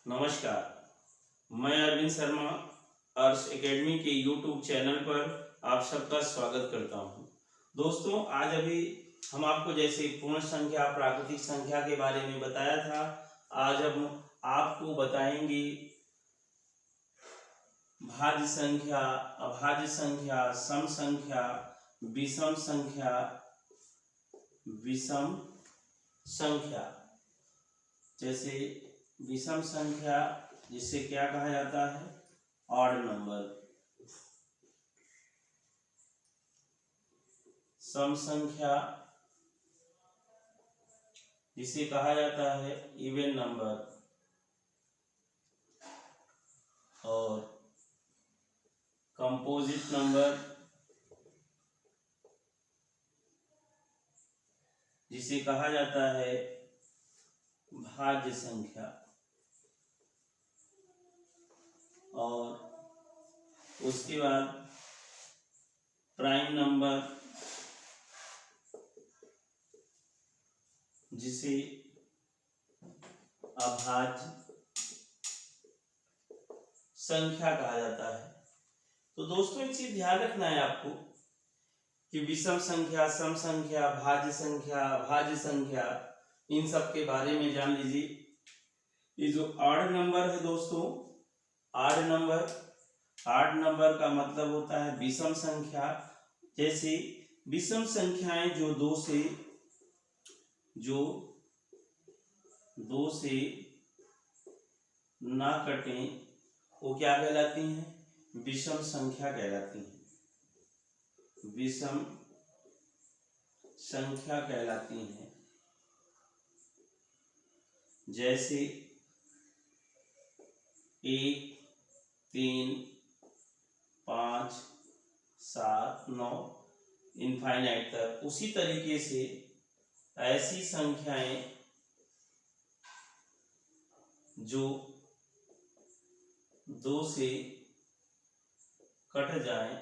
नमस्कार, मैं अरविंद शर्मा अर्श एकेडमी के यूट्यूब चैनल पर आप सबका स्वागत करता हूं। दोस्तों, आज अभी हम आपको जैसे पूर्ण संख्या, प्राकृतिक संख्या के बारे में बताया था, आज हम आपको बताएंगे भाज्य संख्या, अभाज्य संख्या, सम संख्या, विषम संख्या, विषम संख्या। जैसे विषम संख्या जिसे क्या कहा जाता है? Odd number. सम संख्या जिसे कहा जाता है इवन नंबर। और कंपोजिट नंबर जिसे कहा जाता है भाज्य संख्या। और उसके बाद प्राइम नंबर जिसे अभाज्य संख्या कहा जाता है। तो दोस्तों, एक चीज ध्यान रखना है आपको कि विषम संख्या, सम संख्या, भाज्य संख्या, अभाज्य संख्या, इन सब के बारे में जान लीजिए। ये जो ऑड नंबर है दोस्तों, ऑड नंबर का मतलब होता है विषम संख्या। जैसे विषम संख्याएं जो दो से ना कटें वो क्या कहलाती हैं? विषम संख्या कहलाती हैं। विषम संख्या कहलाती हैं। जैसे 1, 3, 5, 7, 9 इनफाइनाइट तक। उसी तरीके से ऐसी संख्याएं जो 2 से कट जाएं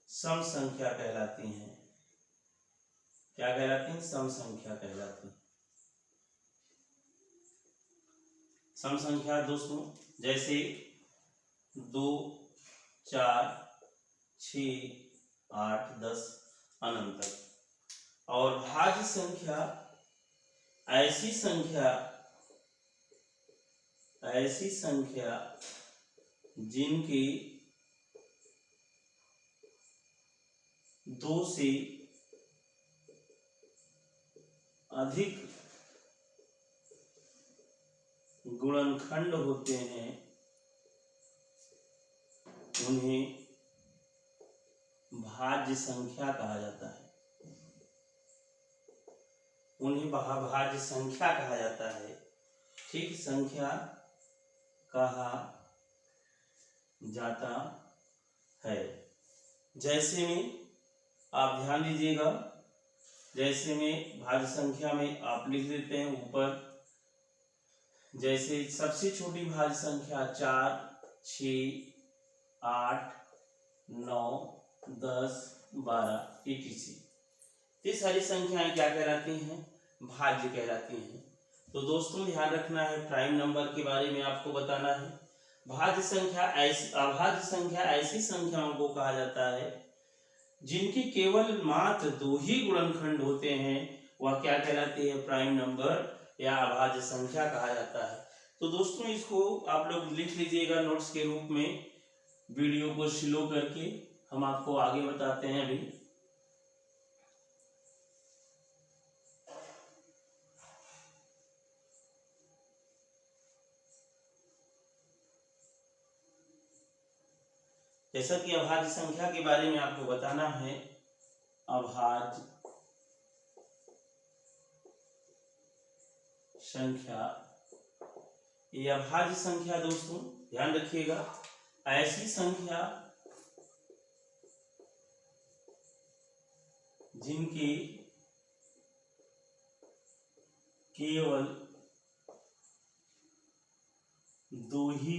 सम संख्या कहलाती हैं। क्या कहलाती हैं? सम संख्या कहलाती हैं। सम संख्या दोस्तों जैसे 2, 4, 6, 8, 10 अनंत तक। और भाज्य संख्या ऐसी संख्या जिनकी 2 से अधिक गुणनखंड होते हैं, उन्हें भाज्य संख्या कहा जाता है। उन्हें भाज्य संख्या कहा जाता है। ठीक, संख्या कहा जाता है। जैसे में आप ध्यान दीजिएगा, जैसे में भाज्य संख्या में आप लिख देते हैं ऊपर। जैसे सबसे छोटी भाज्य संख्या 4, 6, 8, 9, 10, 12 etc। ये सारी संख्याएं क्या कहलाती हैं? भाज्य कहलाती हैं। तो दोस्तों, ध्यान रखना है, प्राइम नंबर के बारे में आपको बताना है। अभाज्य संख्या ऐसी संख्याओं को कहा जाता है जिनकी केवल मात्र 2 ही गुणनखंड होते हैं, वह क्या कहलाती है? प्राइम नंबर या अभाज्य संख्या कहा जाता है। तो दोस्तों, इसको आप लोग लिख लीजिएगा नोट्स के रूप में। वीडियो को स्लो करके हम आपको आगे बताते हैं अभी। जैसा कि अभाज्य संख्या के बारे में आपको बताना है, अभाज्य संख्या, ये अभाज्य संख्या दोस्तों ध्यान रखिएगा, ऐसी संख्या जिनकी केवल 2 ही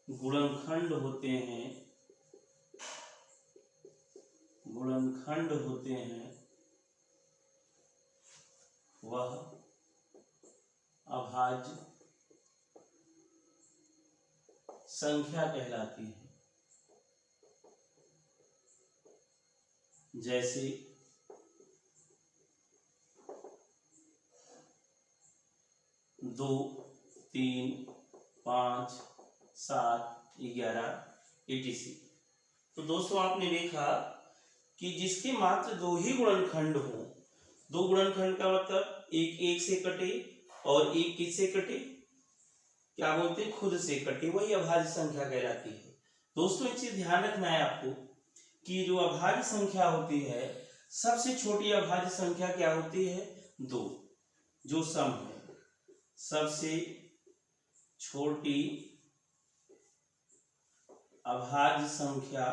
गुणनखंड होते हैं, वह अभाज्य संख्या कहलाती है। जैसे 2, 3, 5, 7, 11 etc। तो दोस्तों आपने देखा कि जिसके मात्र दो ही गुणनखंड हो, दो गुणनखंड का मतलब एक एक से कटे और एक किससे कटे, क्या बोलते हैं, खुद से कटे, वही अभाज्य संख्या कहलाती है। दोस्तों एक चीज ध्यान रखना है आपको कि जो अभाज्य संख्या होती है, सबसे छोटी अभाज्य संख्या क्या होती है, 2, जो सम है। सबसे छोटी अभाज्य संख्या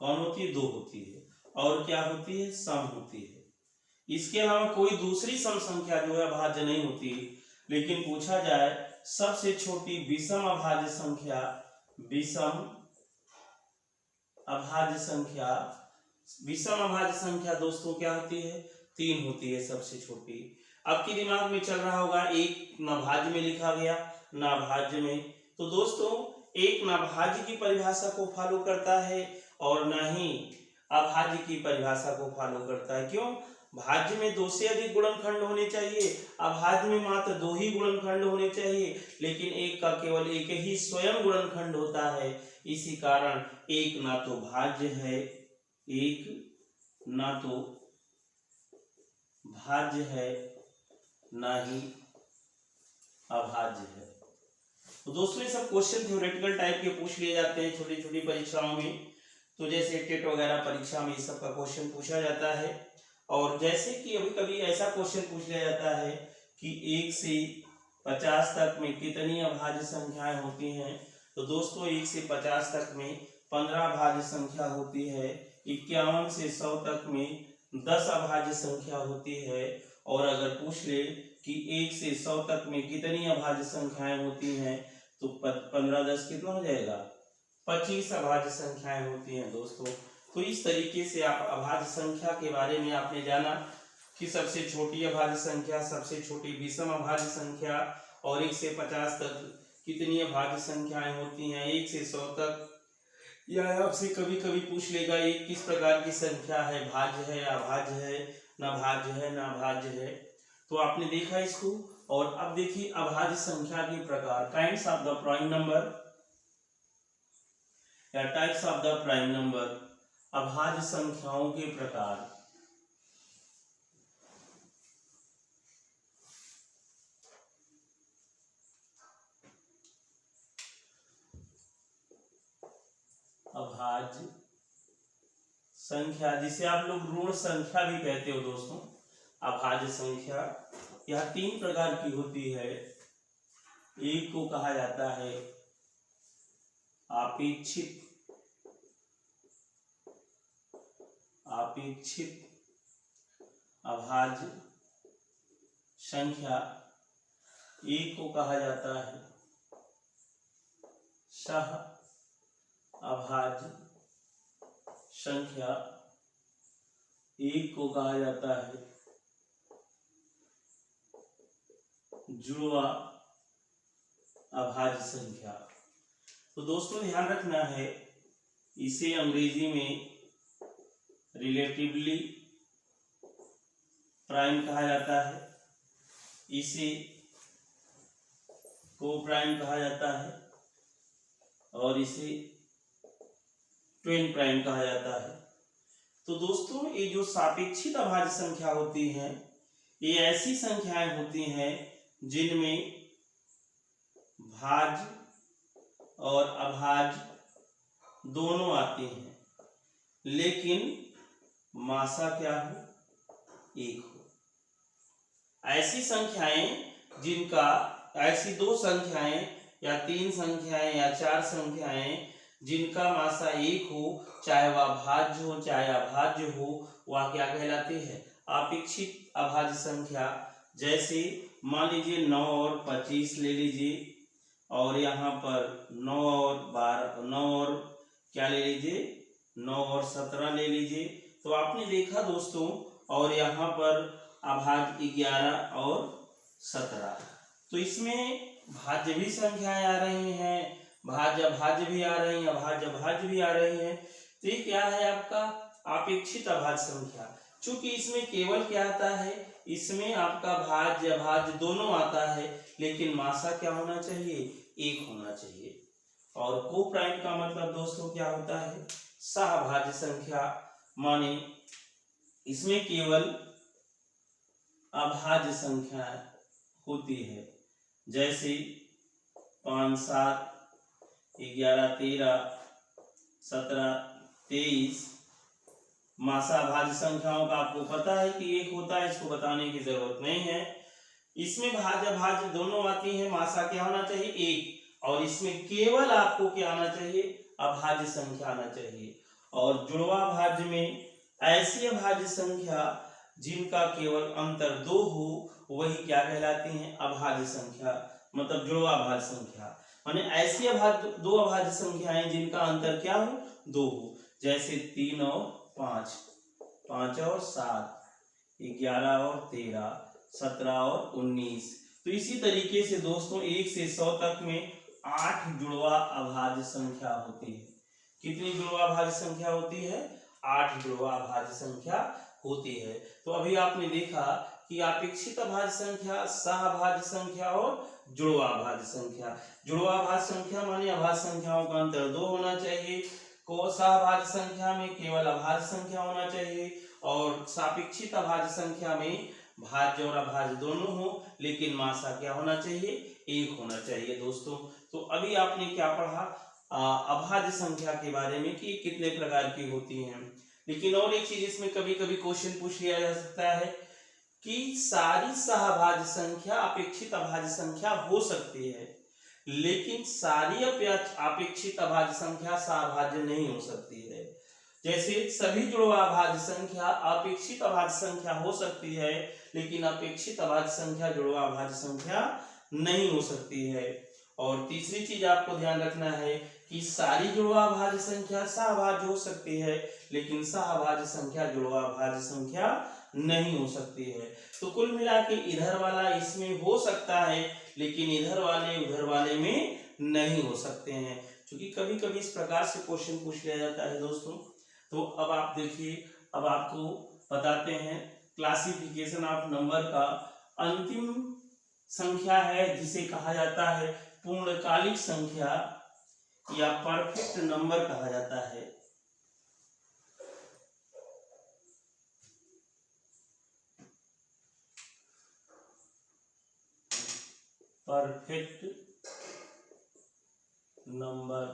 कौन होती है, 2 होती है, और क्या होती है, सम होती है। इसके अलावा कोई दूसरी सम संख्या जो है अभाज्य नहीं होती। लेकिन पूछा जाए सबसे छोटी विषम अभाज्य संख्या, विषम अभाज्य संख्या, विषम अभाज्य संख्या दोस्तों क्या होती है, 3 होती है सबसे छोटी। आपके दिमाग में चल रहा होगा एक नाभाज्य में लिखा गया, नाभाज्य में, तो दोस्तों एक नाभाज्य की परिभाषा को फॉलो करता है और ना ही अभाज्य की परिभाषा को फॉलो करता है। क्यों, भाज्य में 2 से अधिक गुणनखंड होने चाहिए, अभाज्य में मात्र 2 ही गुणनखंड होने चाहिए, लेकिन एक का केवल एक ही स्वयं गुणनखंड होता है। इसी कारण एक ना तो भाज्य है, एक ना तो भाज्य है, ना ही अभाज्य है। तो दोस्तों ये सब क्वेश्चन थ्योरेटिकल टाइप के पूछ लिए जाते हैं छोटी छोटी परीक्षाओं में। तो जैसे टेट वगैरह परीक्षा में इस सब का क्वेश्चन पूछा जाता है। और जैसे कि अभी कभी ऐसा क्वेश्चन पूछ लिया जाता है कि 1 से 50 तक में कितनी अभाज्य संख्याएं होती हैं, तो दोस्तों 1 से 50 तक में 15 अभाज्य संख्या होती है। 51 से 100 तक में 10 अभाज्य संख्या होती है। और अगर पूछ ले कि 1 से 100 तक में कितनी अभाज्य संख्याएं होती हैं, तो 15 10 कितना हो जाएगा, 25 अभाज्य संख्याएं होती हैं दोस्तों। तो इस तरीके से आप अभाज्य संख्या के बारे में आपने जाना कि सबसे छोटी अभाज्य संख्या, सबसे छोटी विषम अभाज्य संख्या, और 1 से 50 तक कितनी अभाज्य संख्याएं होती हैं, 1 से 100 तक। या आपसे कभी कभी पूछ लेगा एक किस प्रकार की संख्या है, भाज्य है, अभाज्य है, नाभाज्य है, नाभाज्य है। तो आपने देखा इसको। और अब देखिए अभाज्य संख्या के प्रकार, kinds of the prime number या types of the prime number, अभाज्य संख्याओं के प्रकार। अभाज्य संख्या जिसे आप लोग ऋण संख्या भी कहते हो दोस्तों। अभाज्य संख्या यह 3 प्रकार की होती है। एक को कहा जाता है अपेक्षित अभाज्य संख्या, एक को कहा जाता है सह अभाज्य संख्या, एक को कहा जाता है जुड़वा अभाज्य संख्या। तो दोस्तों ध्यान रखना है, इसे अंग्रेजी में रिलेटिवली प्राइम कहा जाता है, इसे को प्राइम कहा जाता है, और इसे ट्विन प्राइम कहा जाता है। तो दोस्तों ये जो सापेक्षित अभाज्य संख्या होती हैं, ये ऐसी संख्याएं होती हैं जिनमें भाज्य और अभाज्य दोनों आते हैं, लेकिन मासा क्या हो, एक हो। ऐसी संख्याएं जिनका, ऐसी 2 संख्याएं या 3 संख्याएं या 4 संख्याएं जिनका मासा 1 हो, चाहे वह भाज्य हो चाहे अभाज्य हो, वह क्या कहलाती है, अपेक्षित अभाज्य संख्या। जैसे मान लीजिए 9 और 25 ले लीजिए, और यहाँ पर 9 और 12, 9 और क्या ले लीजिए, 9 और 17 ले लीजिए। तो आपने देखा दोस्तों, और यहाँ पर अभाज्य 11 और 17। तो इसमें भाज्य भी संख्याएं आ रही हैं, भाज्य भाज्य भी आ रही हैं, अभाज्य भाज्य भी आ रही हैं। तो ये क्या है आपका अपेक्षित अभाज्य संख्या। चूंकि इसमें केवल क्या आता है, इसमें आपका भाज्य अभाज्य दोनों आता है, लेकिन मासा क्या होना चाहिए, 1 होना चाहिए। और को प्राइम का मतलब दोस्तों क्या होता है, सहभाज्य संख्या। माने इसमें केवल अभाज्य संख्या होती है, जैसे 5, 7, 11, 13, 17, 23। मासा भाज्य संख्याओं का आपको पता है कि 1 होता है, इसको बताने की जरूरत नहीं है। इसमें भाज्य भाज्य दोनों आती है, मासा क्या होना चाहिए, 1। और इसमें केवल आपको क्या आना चाहिए, अभाज्य संख्या आना चाहिए। और जुड़वा भाज्य में ऐसी अभाज्य संख्या जिनका केवल अंतर 2 हो, वही क्या कहलाती हैं, अभाज्य संख्या, मतलब जुड़वा भाज्य संख्या। माने ऐसी दो अभाज्य संख्याएं जिनका अंतर क्या हो, 2 हो, जैसे 3 और 5, 5 और 7, 11 और 13, 17 और 19। तो इसी तरीके से दोस्तों 1 से 100 तक में 8 जुड़वा अभाज्य संख्या होती है। कितनी जुड़वा अभाज्य संख्या होती है, 8 जुड़वा अभाज्य संख्या होती है। तो अभी आपने देखा कि अपेक्षित अभाज्य संख्या, सहभाज्य संख्या और जुड़वा अभाज्य संख्या। जुड़वा अभाज्य संख्या माने अभाज्य संख्याओं का अंतर 2 होना चाहिए। को सहभाज्य संख्या में केवल अभाज्य संख्या होना चाहिए, और सापेक्षित अभाज्य संख्या में भाज्य और अभाज्य दोनों हो, लेकिन मासा क्या होना चाहिए, 1 होना चाहिए दोस्तों। तो अभी आपने क्या पढ़ा अभाज्य संख्या के बारे में कि कितने प्रकार की होती हैं। लेकिन और एक चीज इसमें कभी कभी क्वेश्चन पूछ लिया जा सकता है कि सारी सहभाज्य संख्या अपेक्षित अभाज्य संख्या हो सकती है, लेकिन सारी अपेक्षित अभाज्य संख्या सहभाज्य नहीं हो सकती है। जैसे सभी जुड़वा अभाज्य संख्या अपेक्षित अभाज्य संख्या हो सकती है, लेकिन अपेक्षित अभाज्य संख्या जुड़वा अभाज्य संख्या नहीं हो सकती है। और तीसरी चीज आपको ध्यान रखना है कि सारी जुड़वा अभाज्य संख्या सहभाज्य हो सकती है, लेकिन सहभाज्य संख्या जुड़वा अभाज्य संख्या नहीं हो सकती है। तो कुल मिला के इधर वाला इसमें हो सकता है, लेकिन इधर वाले उधर वाले में नहीं हो सकते हैं, क्योंकि कभी कभी इस प्रकार से क्वेश्चन पूछ लिया जाता है दोस्तों। तो अब आप देखिए, अब आपको बताते हैं क्लासिफिकेशन ऑफ नंबर का अंतिम संख्या है जिसे कहा जाता है पूर्णकालिक संख्या या परफेक्ट नंबर कहा जाता है। परफेक्ट नंबर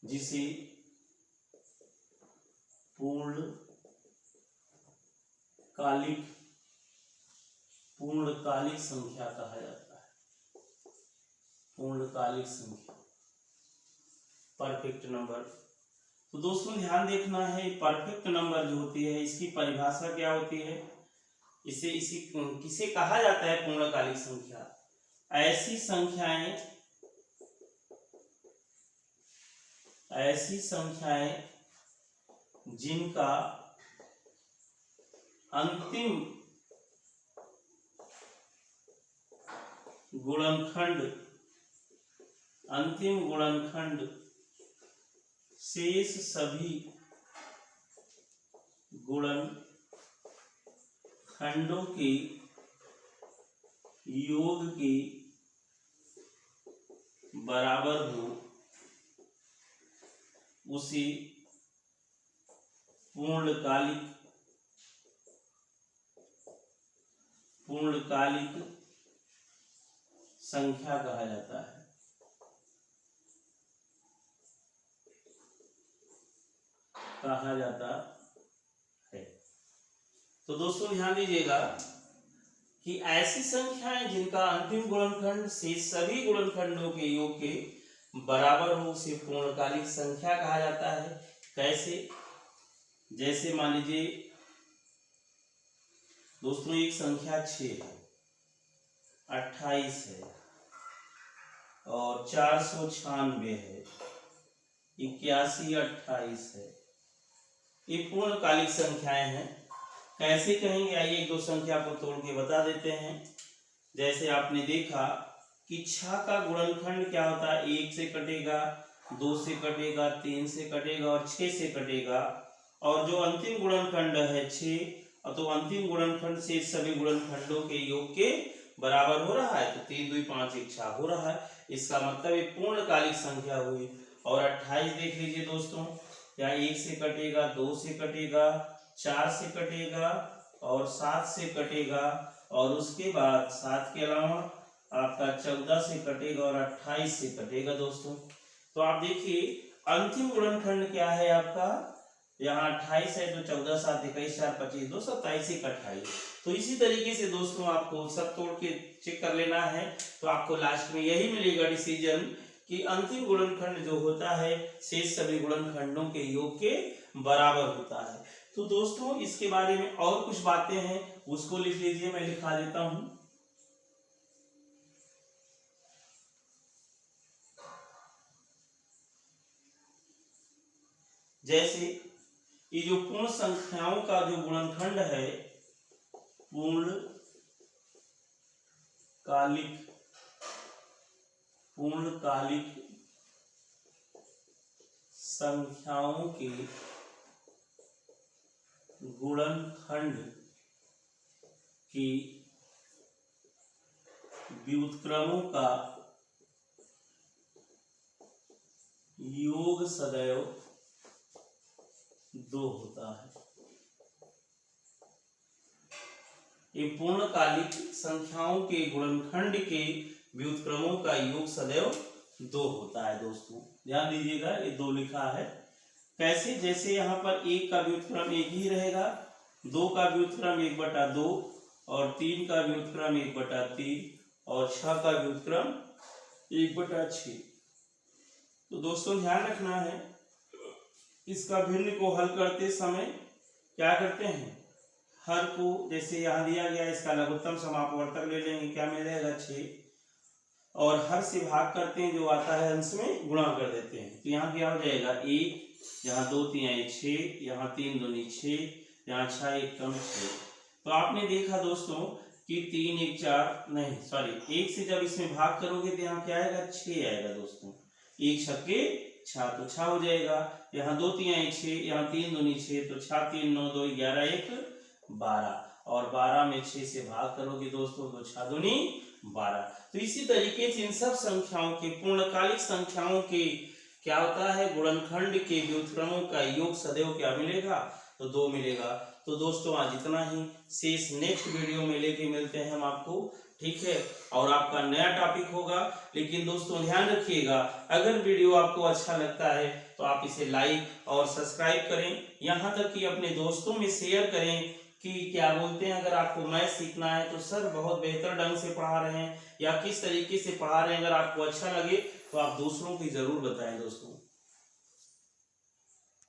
जिसे पूर्णकालिक संख्या कहा जाता है। पूर्णकालिक संख्या परफेक्ट नंबर। तो दोस्तों ध्यान देखना है, परफेक्ट नंबर जो होती है इसकी परिभाषा क्या होती है, किसे कहा जाता है पूर्णकालिक संख्या। ऐसी संख्याएं जिनका अंतिम गुणनखंड शेष सभी गुणनखंडों के योग के बराबर हो, उसे पूर्णकालिक संख्या कहा जाता है। तो दोस्तों ध्यान दीजिएगा कि ऐसी संख्याएं जिनका अंतिम गुणनखंड शेष सभी गुणनखंडों के योग के बराबर हो, उसे पूर्णकालिक संख्या कहा जाता है। कैसे, जैसे मान लीजिए दोस्तों एक संख्या 6 है, 28 है और 496 है, 81, 28 है। ये पूर्णकालिक संख्याएं हैं। कैसे कहेंगे, आइए एक दो संख्या को तोड़ के बता देते हैं। जैसे आपने देखा कि 6 का गुणनखंड क्या होता है, 1 से कटेगा, 2 से कटेगा, 3 से कटेगा और 6 से कटेगा। और जो अंतिम गुणनखंड है 6, तो अंतिम गुणनखंड से सभी गुणनखंडों के योग के बराबर हो रहा है, तो 3 2 5 1 6 हो रहा है। इसका मतलब एक पूर्णकालिक संख्या हुई। और 28 देख लीजिए दोस्तों, या 1 से कटेगा, 2 से कटेगा, 4 से कटेगा और 7 से कटेगा, और उसके बाद 7 के अलावा आपका 14 से कटेगा और 28 से कटेगा दोस्तों। तो आप देखिए अंतिम गुणनखंड क्या है आपका, यहाँ 28 है तो 14 7 21 4 25 2 27 1 28। तो इसी तरीके से दोस्तों आपको सब तोड़ के चेक कर लेना है, तो आपको लास्ट में यही मिलेगा डिसीजन कि अंतिम गुणनखंड जो होता है शेष सभी गुणनखंडों के योग के बराबर होता है। तो दोस्तों इसके बारे में और कुछ बातें हैं, उसको लिख लीजिए, मैं लिखा देता हूं। जैसे ये जो पूर्ण संख्याओं का जो गुणनखंड है, पूर्णकालिक संख्याओं के गुणनखंड की व्युत्क्रमों का योग सदैव 2 होता है। ये पूर्णकालिक संख्याओं के गुणनखंड के व्युत्क्रमों का योग सदैव 2 होता है दोस्तों, ध्यान दीजिएगा, ये 2 लिखा है। कैसे, जैसे यहाँ पर 1 का व्युत्क्रम 1 ही रहेगा, 2 का व्युत्क्रम 1/2 और 3 का व्युत्क्रम 1/3 और 6 का व्युत्क्रम 1/6। तो दोस्तों ध्यान रखना है, इसका भिन्न को हल करते समय क्या करते हैं, हर को, जैसे यहाँ दिया गया इसका लघुत्तम समापवर्तक ले लेंगे, क्या मिलेगा 6, और हर से भाग करते हैं, जो आता है अंश में गुणा कर देते हैं। तो यहाँ क्या हो जाएगा 1, यहाँ 2 3 6, यहाँ 3 2 6, यहाँ 6 1 कम 6। तो आपने देखा दोस्तों कि 3 1 4 नहीं सॉरी 1 से जब इसमें भाग करोगे तो यहाँ क्या आएगा 6 आएगा दोस्तों, 1 छक्के 6 तो 6 हो जाएगा। यहाँ 2 3 6, यहाँ 3 2 6, तो 6 3 9 2 11 1 12, और 12 में 6 से भाग करोगे दोस्तों तो 6 दूनी 12। तो इसी तरीके से इन सब संख्याओं के पूर्णकालिक संख्याओं के क्या होता है, गुणनखंड के व्युत्क्रमों का योग सदैव क्या मिलेगा, तो 2 मिलेगा। तो दोस्तों आज इतना ही, शेष नेक्स्ट वीडियो में लेके मिलते हैं हम आपको, ठीक है, और आपका नया टॉपिक होगा। लेकिन दोस्तों ध्यान रखिएगा, अगर वीडियो आपको अच्छा लगता है तो आप इसे लाइक और सब्सक्राइब करें, यहाँ तक कि अपने दोस्तों में शेयर करें कि क्या बोलते हैं, अगर आपको मैथ सीखना है तो सर बहुत बेहतर ढंग से पढ़ा रहे हैं या किस तरीके से पढ़ा रहे हैं, अगर आपको अच्छा लगे तो आप दूसरों की जरूर बताएं दोस्तों।